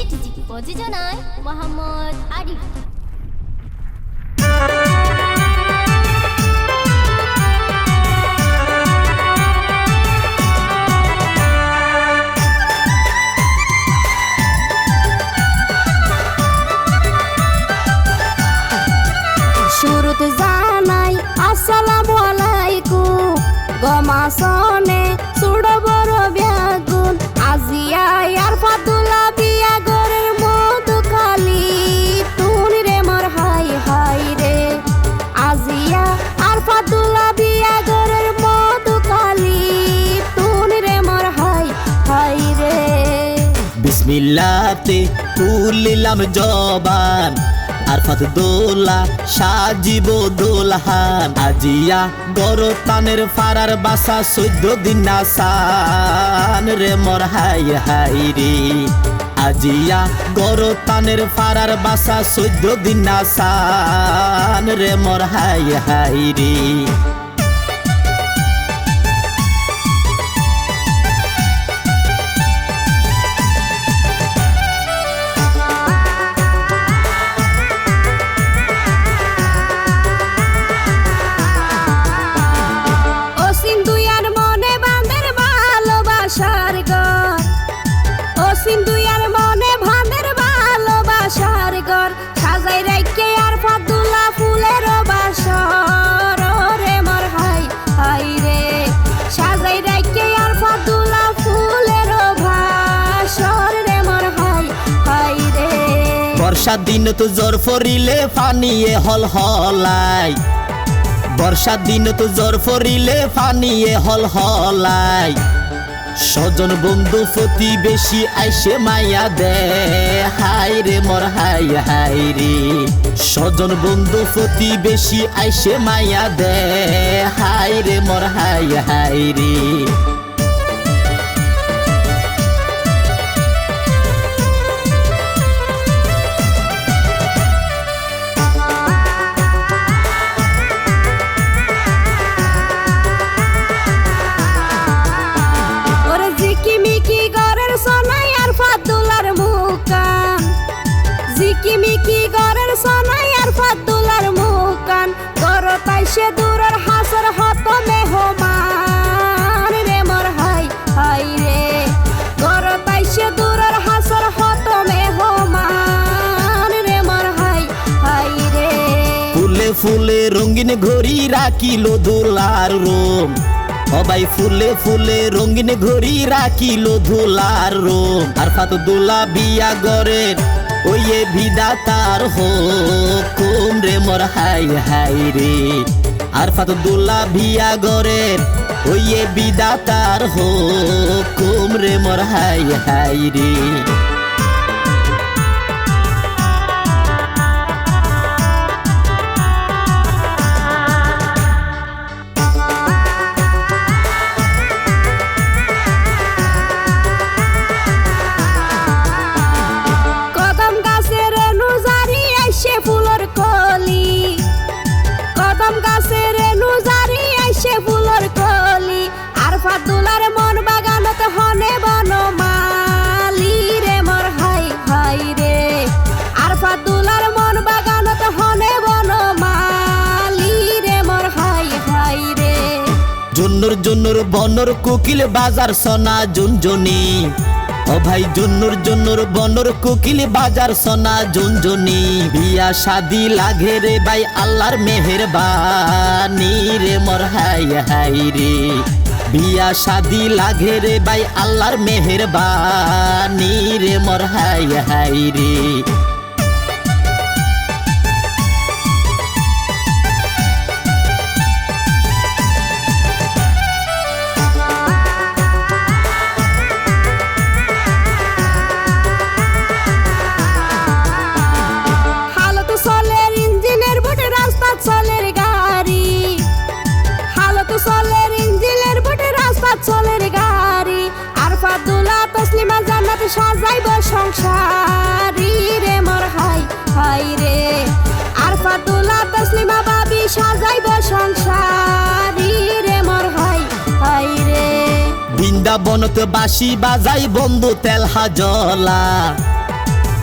এসিটিজি প্রযোজনায় মোহাম্মদ আরিফ। শুরুতে জানাই আসসালামু আলাইকুম গমাসনে সুড় বড় ব্যাগুন আজিয়া আর ফাতুলা বিয়া গরের মধু খালি তুন রে মোর হাই হাই রে আজিয়া আর ফাতুলা বিয়া গরের মধু খালি তুন রে মোর হাই হাই রে। বিসমিল্লাতে তুলিলাম জবান আরফাত দোলা সাজিব দোলহান আজিয়া বড় তানের ফারার বাসা 14 দিন নাসান রে মোর হাই হাই রে আজিয়া গড় তানের ফারার বাসা 14 দিন নাসান রে মোর হাই হাই রে। সিন্ধুয়ার মনে ভানের ভালোবাসার ঘর সাজাই রাখে আর ফাতুলা ফুলের বাসর রে মোর হাই হাই রে সাজাই রাখে আর ফাতুলা ফুলের বাসর রে মোর হাই হাই রে। বর্ষা দিন তো জ্বর ফরিলে ফানিয়ে হল হলাই বর্ষা দিন তো জ্বর ফরিলে ফানিয়ে হল হলাই স্বজন বন্ধু প্রতিবেশী আইসে মায়া দে হাই রে মোর হাই হাই রে স্বজন বন্ধু প্রতিবেশী আইসে মায়া দে হাই রে মোর হাই হাই রে। জিকিমিকি গরের সোনাই আর ফাতুলার মুকান গরতাই সে দূরের হাসর হত মেহমান রে মোর হাই হাই রে গরতাই সে দূরের হাসর হত মেহমান রে মোর হাই হাই রে। ফুলে ফুলে রঙিন ঘড়ি রাখিল দোলার রোম সবাই ফুলে ফুলে রঙিন ঘড়ি রাখিল ধুলার রোম আরফাত দোলা বিয়া গরের ওয়ে বিধাতার হুকুম রে মোর হাই হাই রে আরফাত দোলা বিয়া গরের ওয়ে বিধাতার হুকুম রে মোর হাই হাই রে। ফুলের কলি কদম গাছের নুজারি আইসে ফুলের কলি আর ফাতুলার মন বাগানত হনে বনমালি রে মোর হাই হাই রে আর ফাতুলার মন বাগানত হনে বনমালি রে মোর হাই হাই রে। জন্নুর জন্নুর বনর কোকিল বাজার সোনা জুনজনি ও ভাই জন্নুর বনর কোকিল বাজার সোনা জুনজনি বিয়া শাদি লাগে রে ভাই আল্লাহর মেহেরবানি রে মোর হাই হাই রে বিয়া শাদি লাগে রে ভাই আল্লাহর মেহেরবানি রে মোর হাই হাই রে। চলের গাড়ি আর ফাতুলা তসলিমা জান্নাত সাজাইব সংসারি রে মোর হাই হাই রে আর ফাতুলা তসলিমা বাবি সাজাইব সংসারি রে মোর হাই হাই রে। বৃন্দাবনত বাঁশি বাজাই বন্ধু তেল হাজলা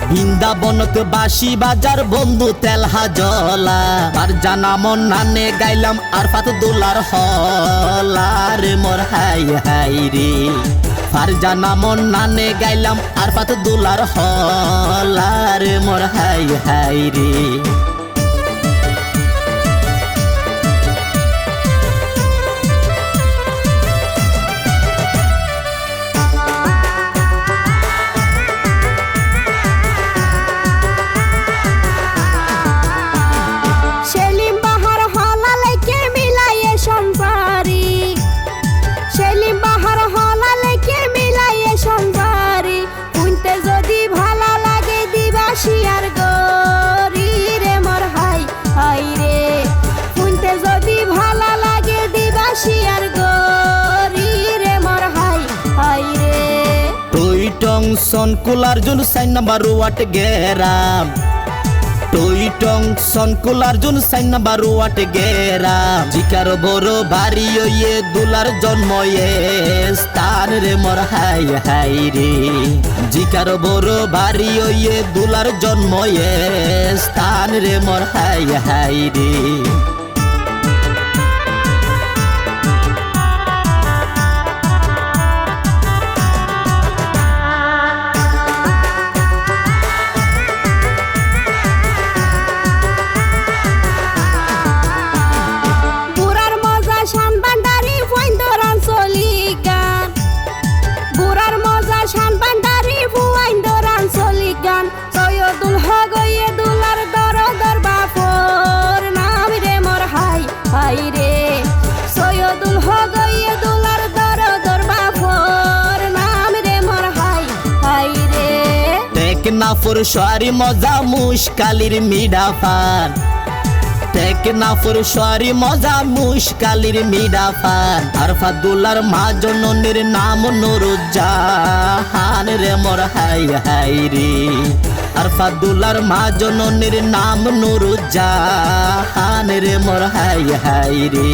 বৃন্দাবনত বাসি বাজার বন্ধু তেলহা জলা আর জানা মন নানে গাইলাম আরফাত দোলার হলা রে মোর হাই হাই রে আর জানা মন নানে গাইলাম আরফাত দোলার হলা রে মোর হাই হাই রে টং কুলার জুন 4 নাম্বার ওয়াট গেরাম টং কুলার জুন 4 নাম্বার ওয়াট গেরাম জিকার বড় বাড়ি ওয়ে দুলার জন্ম স্থান রে মোর হাই হাই রে জিকার বড় বাড়ি ওয়ে দুলার জন্ম স্থান রে মোর হাই হাই রে নাফর সোয়ারি মজা মুশকালির মিডাফান টেকনাফর সোয়ারি মজা মুশকালির মিডাফান আরফাত দোলার মা জননীর নাম নুরুজ্জাহান রে মোর হাই হাই রে আরফাত দোলার মা জননীর নাম নুরুজ্জাহান রে মোর হাই হাই রে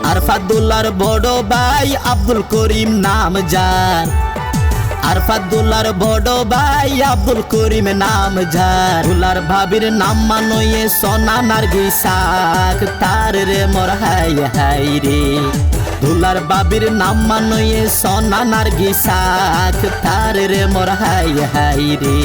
আরফাত দোলার বড় ভাই আব্দুল করিম নাম যার আরফাত দোলার বড় ভাই আব্দুল করিম নাম যার দোলার ভাবির নাম মানয়ে সোনা নার্গিসাক তার রে মোর হাই হাই রে দোলার বাবির নাম মানয়ে সোনা নার্গিসাক তার রে মোর হাই হাই রে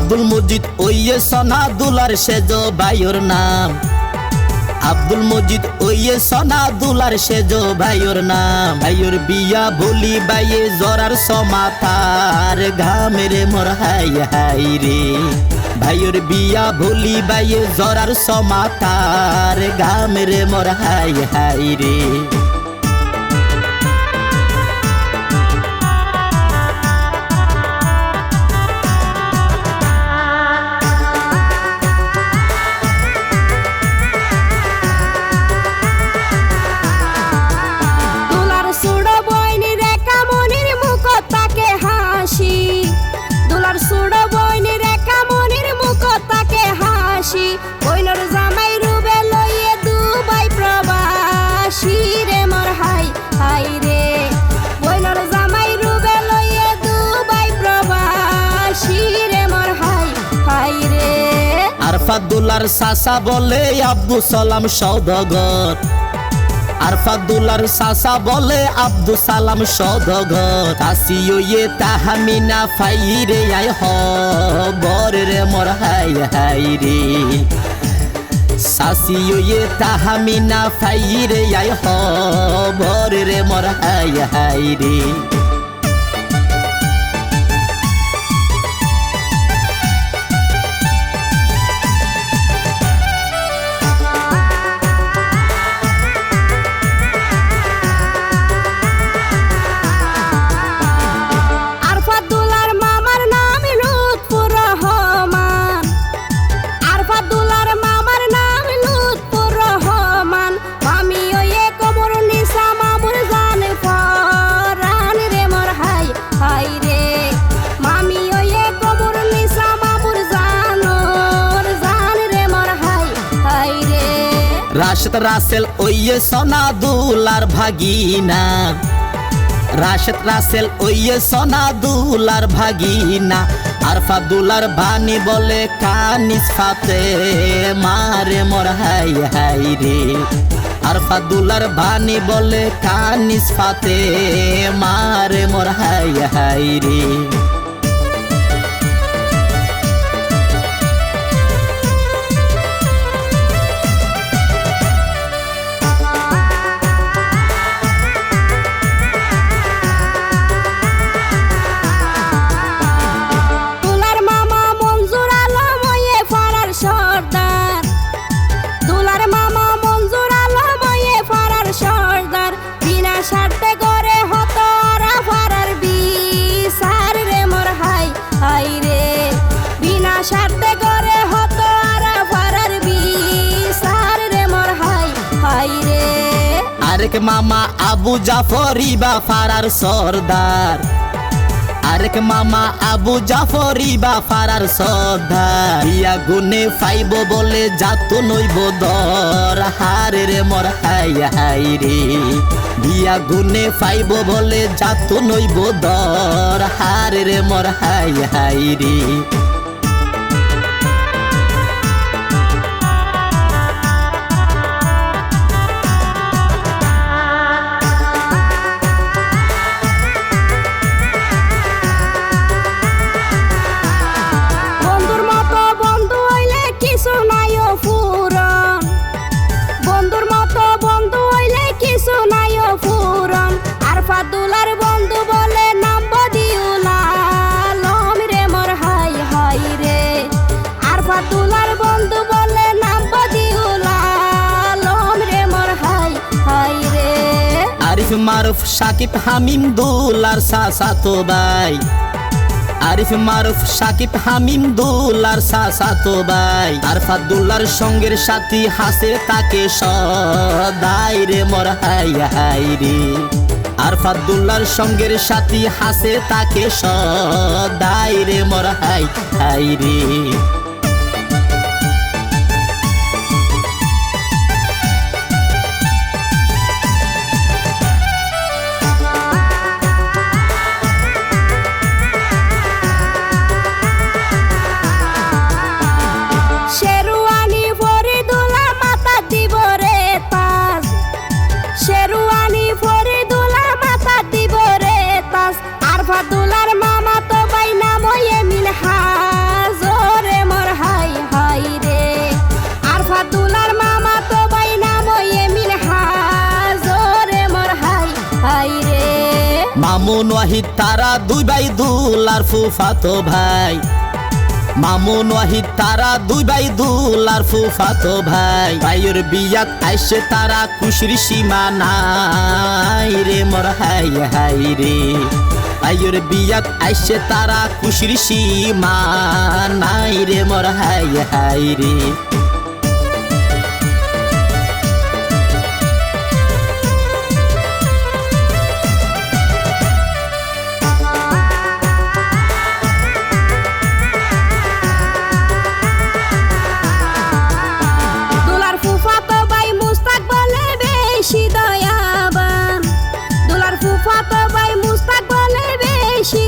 আব্দুল মজিদ ওইয়ে সোনা দুলার সেজো ভাইয়ের নাম আব্দুল মজিদ ওইয়ে সোনা দুলার সেজো ভাইয়ের নাম ভাইয়ের বিয়া বলি বাইয়ে জরার সমাতার ঘামের মোর হাই হাই রে ভাইয়ের বিয়া বলি বাইয়ে জরার সমাতার ঘামের মোর হাই হাই রে জামাই রুবে লইয়ে দুবাই প্রবাসী রে আরফাতুল্লার চাচা বলে আব্দুল সালাম সওদাগর আরফাতুল্লার চাচা বলে আব্দুল সালাম সওদাগর আসিয়ে তাহামিনা ফাইরে আই হবর রে মোর হাই হাই রে সাসিয়ে তাহামিনা ফাইরে আই হবর রে মোর হাই হাই রে রাশেদ রাসেল ওইয়ে সোনাদুলার ভাগিনা রাশেদ রাসেল ওইয়ে সোনাদুলার ভাগিনা আরফাতুল্লার বানি বলে কানিস ফাতে মারে মোর হাই হাই রে আরফাতুল্লার বানি বলে কানিস ফাতে মারে মোর হাই হাই রে আরেক মামা আবু জাফরি বা ফারার সর্দার আরেক মামা আবু জাফরি বা ফারার সর্দার ইয়া গুনে ফাইব বলে যাত নইব দর হারে রে মোর হাই হাই রে বিয়া গুনে ফাইব বলে যাত নইব দর হারে রে মোর হাই হাই রে আরফাতুল্লার বন্ধু বলে নাম বদিউলা লম রে মোর হাই হাই রে আরফাতুল্লার বন্ধু বলে নাম বদিউলা লম রে মোর হাই হাই রে আরিফ মারুফ সাকিব হামিম দুলার চাচাতো ভাই আরিফ মারুফ সাকিব হামিম দুলার চাচাতো ভাই আরফাতুল্লার সঙ্গের সাথী হাসে তাকে সদাই রে মোর হাই হাই রে আরফাতুল্লার সঙ্গের সাথী হাসে তাকে সদাই রে মোর হাই হাই রে আরফাতুল্লার মামা তো ভাই নাম ওয়ে মিনহাজ রে মোর হাই হাই রে আরফাতুল্লার মামা তো ভাই নাম ওয়ে মিনহাজ রে মোর হাই হাই রে মামুন ওয়াহিদ তারা দুই ভাই দুলার ফুফাতো ভাই মামুন ওয়াহিদ তারা দুই ভাই দুলার ফুফাতো ভাই ভাইয়ের বিয়াত আইসে তারা খুশির সীমা নাই রে মোর হাই হাই রে ভাইয়ের বিয়াত আইসে তারা খুশির সীমা নাই রে মোর হাই হাই রে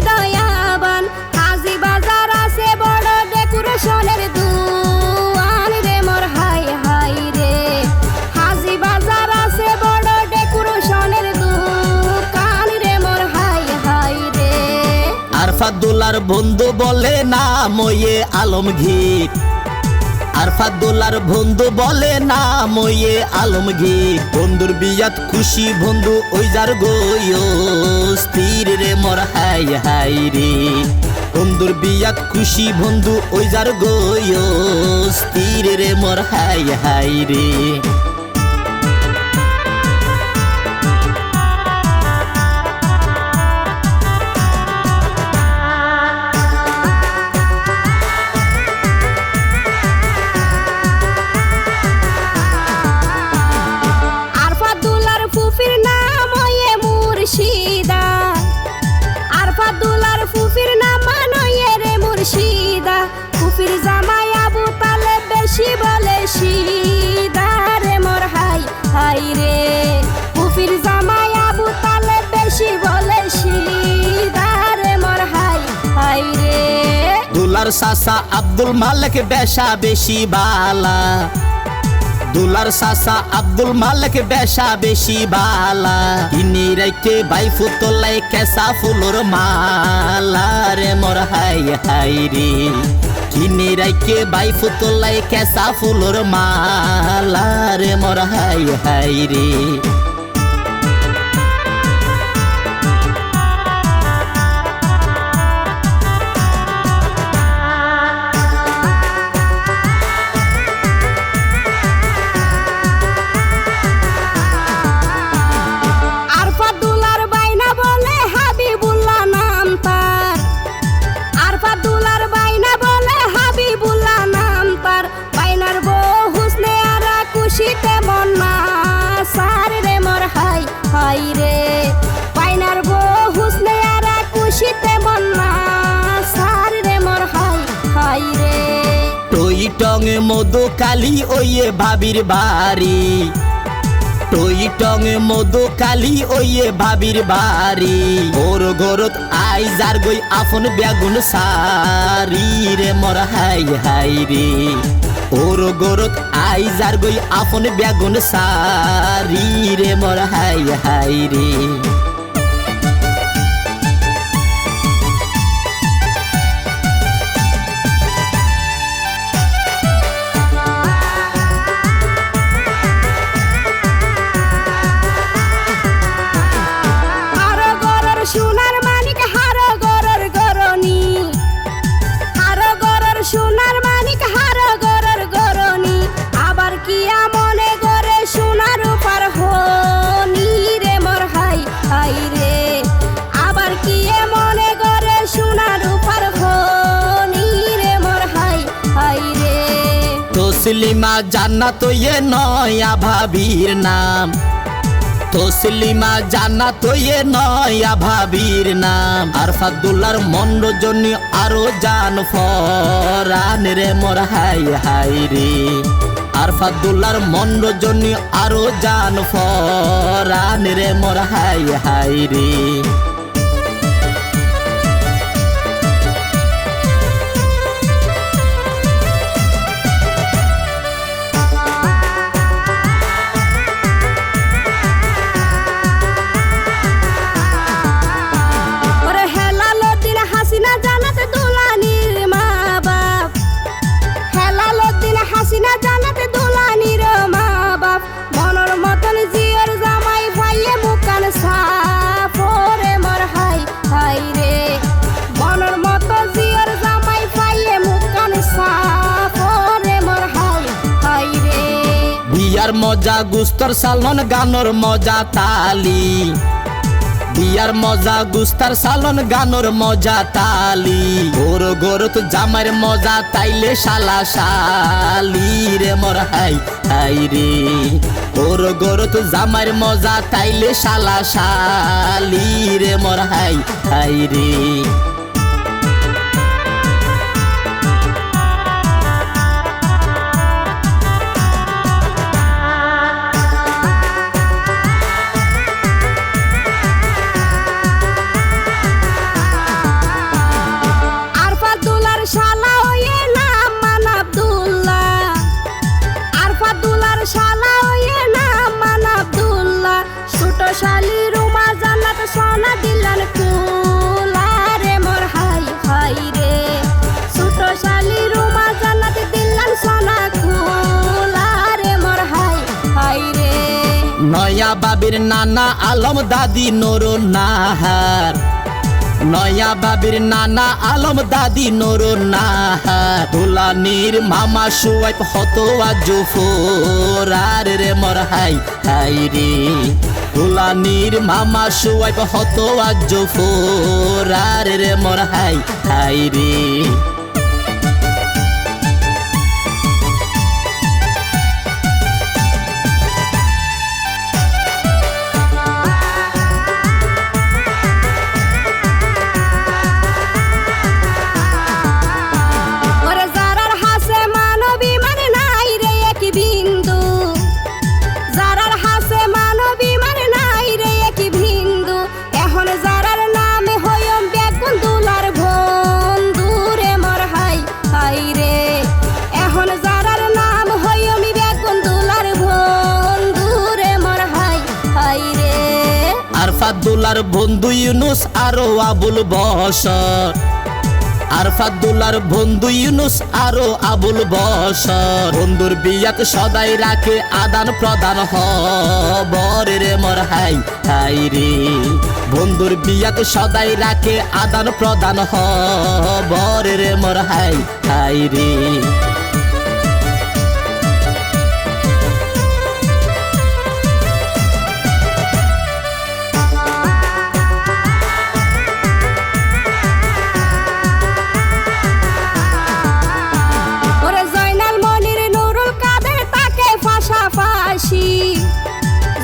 দয়াবান হাজি বাজার আছে বড় ডেকোরেশনের দুয়ান রে আরফাতুল্লাহর বন্ধু বলে নাম ওয়ে আলমগীর, আরফাতুল্লাহর বন্ধু বলে নাম ওয়ে আলমগীর। বন্ধুর বিয়াত খুশি বন্ধু ওই যার গইও স্থির রে মোর হাই হাই রে। বন্ধুর বিয়াত খুশি বন্ধু ওই যার গইও স্থির রে মোর হাই হাই রে। ফুফির জামাই আবু তালেব বেশি বলে সিদা রে মোর হাই হাই রে। ফুফির জামাই আবু তালেব বেশি বলে সিদা রে মোর হাই হাই রে। দুলার চাচা আব্দুল মালিক বেশা বেশি বালা, দুলার চাচা আব্দুল মালিক বেশা বেশি বালা। ইনি রাইতে বাই ফুতলাই কেসা ফুলর মালা রে মোর হাই হাই রে। ইনি রাইতে বাই ফুতলাই কেসা ফুলর মালা রে মোর হাই হাই রে। খুশিতে মন না সার রে মোর হাই হাই রে। পাইনার বউ হুসনে আরা খুশিতে মন না সার রে মোর হাই হাই রে। টই টং মধু কালি ওয়ে ভাবির বাড়ি, টই টং মধু কালি ওয়ে ভাবির বাড়ি। ওর গরত আই যার গই আপন বেগুন সারি রে মোর হাই হাই রে। ওর গরত আই যার গই আপন বেগুন সারি রে মোর হাই হাই রে। সোনার মানিক হার গরর গরনি, হার গরর সোনার মানিক হার গরর গরনি। আবার কিয়া মনে করে সোনার উপর হনি রে মোর হাই হাই রে। আবার কিয়ে মনে করে সোনার উপর হনি রে মোর হাই হাই রে। তসলিমা জান্নাত ইয়ে নয়া ভাবির নাম, তসলিমা জান্নাত ইয়ে নয়া ভাবির নাম। আরফাতুল্লাহর মন রজনী আরো জান ফরান রে মোর হাই হাই রে। আরফাতুল্লাহর মন রজনী আরো জান ফরান রে মোর হাই হাই রে। হাসিনা জানাতে দুলানির মা বাপ মনের মতন জিয়র জামাই ভাইয়ে মুকান সাফরে মোর হাই হাই রে। মনের মতো জিয়র জামাই ভাইয়ে মুকান সাফরে মোর হাই হাই রে। বিয়ার মজা গুস্তর সালন গানোর মজা তালি, বিয়ার মজা গুস্তার সালন গানোর মজা তালি। ওর গরত জামার মজা তাইলে শালা শালি রে মোর হাই হাই রে। ওর গরত জামার মজা তাইলে শালা শালি রে মোর হাই হাই রে। শালি রুমা জান্নাত সোনা দিলান কুলা রে মোর হাই বাবির নানা আলম দাদি নুরু নাহার, নয়া বাবির নানা আলম দাদি নুরু নাহার, দুলানির মামা সুয়াইব হতোয়া জুফর আর রে মোর হাই হাই রে, দুলানির মামা সুয়াইব হতোয়া জুফর আর রে মোর হাই হাই রে। আরফাতুল্লাহর বন্ধু ইউনুস আরো আবুল বশর, আরফাতুল্লাহর বন্ধু ইউনুস আরো আবুল বশর, বন্ধুর বিয়াত সদাই রাখে আদান প্রদান খবর রে মোর হাই হাই রে, বন্ধুর বিয়াত সদাই রাখে আদান প্রদান খবর রে মোর হাই হাই রে।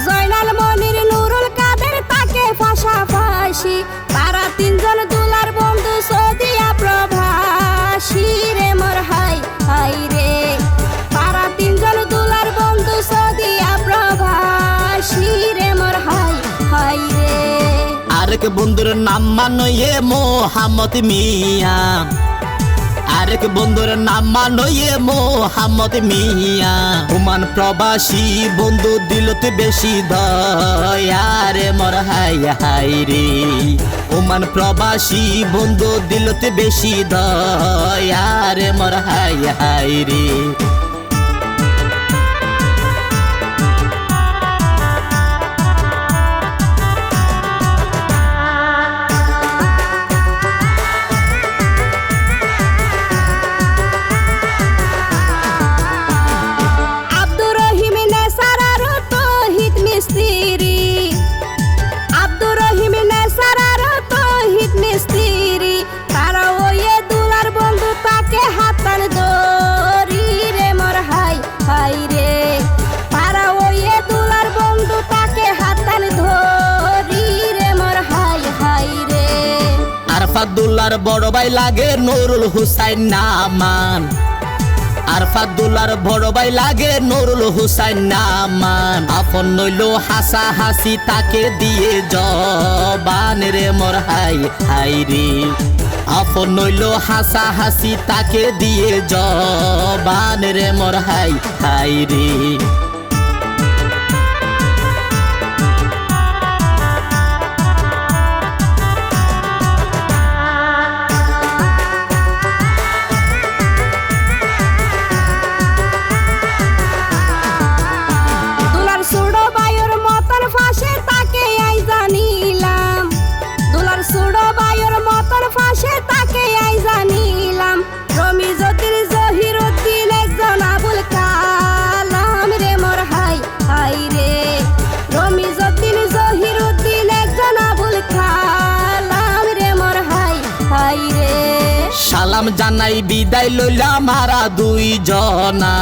জয়নাল মনির নুরুল কাদের তাকে পাশাপাশি, তারা তিনজন দুলার বন্ধু সৌদিয়া প্রবাসী রে মোর হাই হাই রে, তারা তিনজন দুলার বন্ধু সৌদিয়া প্রবাসী রে মোর হাই হাই রে। আরেক বন্ধুর নাম মানয়ে মোহাম্মদ মিয়া, আরেক বন্ধুর নাম মানয়ে মোহাম্মদ মিয়া, ওমান প্রবাসী বন্ধু দিলতে বেশি দয়া রে মোর হাই হাই রে, ওমান প্রবাসী বন্ধু দিলতে বেশি দয়া রে মোর হাই হাই রে। আরফাতুল্লাহর বড় ভাই লাগে নুরুল হুসাইন নামান, আরফাতুল্লাহর বড় ভাই লাগে নুরুল হুসাইন নামান, আপন নইল হাসা হাসি তাকে দিয়ে জবান রে মোর হাই হাই রে, আপন নইল হাসা হাসি তাকে দিয়ে জবান রে মোর হাই হাই রে। সালাম জানাই বিদায় লইলাম মারা দুই জনা,